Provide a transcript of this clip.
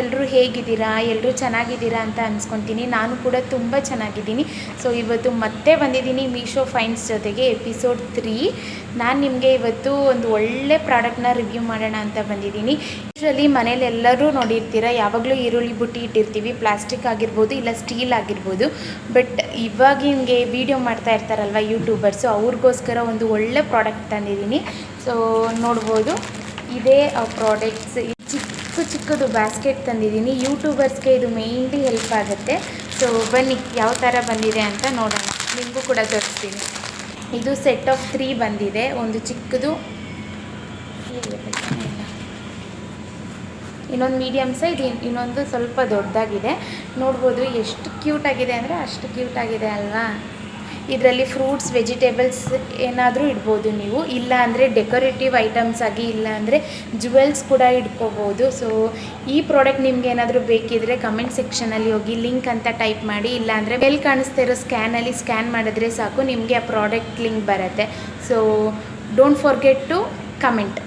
ಎಲ್ಲರೂ ಹೇಗಿದ್ದೀರಾ, ಎಲ್ಲರೂ ಚೆನ್ನಾಗಿದ್ದೀರಾ ಅಂತ ಅನ್ಸ್ಕೊತೀನಿ. ನಾನು ಕೂಡ ತುಂಬ ಚೆನ್ನಾಗಿದ್ದೀನಿ. ಸೊ ಇವತ್ತು ಮತ್ತೆ ಬಂದಿದ್ದೀನಿ ಮೀಶೋ ಫೈನ್ಸ್ ಜೊತೆಗೆ ಎಪಿಸೋಡ್ 3. ನಾನು ನಿಮಗೆ ಇವತ್ತು ಒಂದು ಒಳ್ಳೆ ಪ್ರಾಡಕ್ಟ್ನ ರಿವ್ಯೂ ಮಾಡೋಣ ಅಂತ ಬಂದಿದ್ದೀನಿ. ಯೂಶ್ವಲಿ ಮನೇಲಿ ಎಲ್ಲರೂ ನೋಡಿರ್ತೀರ, ಯಾವಾಗಲೂ ಈರುಳ್ಳಿ ಬುಟ್ಟಿ ಇಟ್ಟಿರ್ತೀವಿ, ಪ್ಲಾಸ್ಟಿಕ್ ಆಗಿರ್ಬೋದು ಇಲ್ಲ ಸ್ಟೀಲ್ ಆಗಿರ್ಬೋದು. ಬಟ್ ಇವಾಗ ಹಿಂಗೆ ವೀಡಿಯೋ ಮಾಡ್ತಾ ಇರ್ತಾರಲ್ವ ಯೂಟ್ಯೂಬರ್ಸು, ಅವ್ರಿಗೋಸ್ಕರ ಒಂದು ಒಳ್ಳೆ ಪ್ರಾಡಕ್ಟ್ ತಂದಿದ್ದೀನಿ. ಸೊ ನೋಡ್ಬೋದು, ಇದೇ ಆ ಪ್ರಾಡಕ್ಟ್ಸ್. ಚಿಕ್ಕದು ಬ್ಯಾಸ್ಕೆಟ್ ತಂದಿದ್ದೀನಿ. ಯೂಟ್ಯೂಬರ್ಸ್ಗೆ ಇದು ಮೇಯ್ನ್ಲಿ ಹೆಲ್ಪ್ ಆಗುತ್ತೆ. ಸೊ ಬನ್ನಿ ಯಾವ ಥರ ಬಂದಿದೆ ಅಂತ ನೋಡೋಣ, ನಿಮಗೂ ಕೂಡ ತೋರಿಸ್ತೀನಿ. ಇದು ಸೆಟ್ ಆಫ್ 3 ಬಂದಿದೆ. ಒಂದು ಚಿಕ್ಕದು, ಇನ್ನೊಂದು ಮೀಡಿಯಮ್ ಸೈಜ್, ಇನ್ನೊಂದು ಸ್ವಲ್ಪ ದೊಡ್ಡದಾಗಿದೆ. ನೋಡ್ಬೋದು ಎಷ್ಟು ಕ್ಯೂಟಾಗಿದೆ ಅಂದರೆ ಅಷ್ಟು ಕ್ಯೂಟಾಗಿದೆ ಅಲ್ವಾ. ಇದರಲ್ಲಿ ಫ್ರೂಟ್ಸ್, ವೆಜಿಟೇಬಲ್ಸ್ ಏನಾದರೂ ಇಡ್ಬೋದು ನೀವು, ಇಲ್ಲ ಅಂದರೆ ಡೆಕೋರೇಟಿವ್ ಐಟಮ್ಸ್ ಆಗಿ, ಇಲ್ಲ ಅಂದರೆ ಜುವೆಲ್ಸ್ ಕೂಡ ಇಟ್ಕೋಬೋದು. ಸೊ ಈ ಪ್ರಾಡಕ್ಟ್ ನಿಮ್ಗೆ ಏನಾದರೂ ಬೇಕಿದ್ದರೆ ಕಮೆಂಟ್ ಸೆಕ್ಷನಲ್ಲಿ ಹೋಗಿ ಲಿಂಕ್ ಅಂತ ಟೈಪ್ ಮಾಡಿ, ಇಲ್ಲ ಅಂದರೆ ಮೇಲೆ ಕಾಣಿಸ್ತಾ ಇರೋ ಸ್ಕ್ಯಾನಲ್ಲಿ ಸ್ಕ್ಯಾನ್ ಮಾಡಿದ್ರೆ ಸಾಕು, ನಿಮಗೆ ಆ ಪ್ರಾಡಕ್ಟ್ ಲಿಂಕ್ ಬರುತ್ತೆ. So don't forget to comment.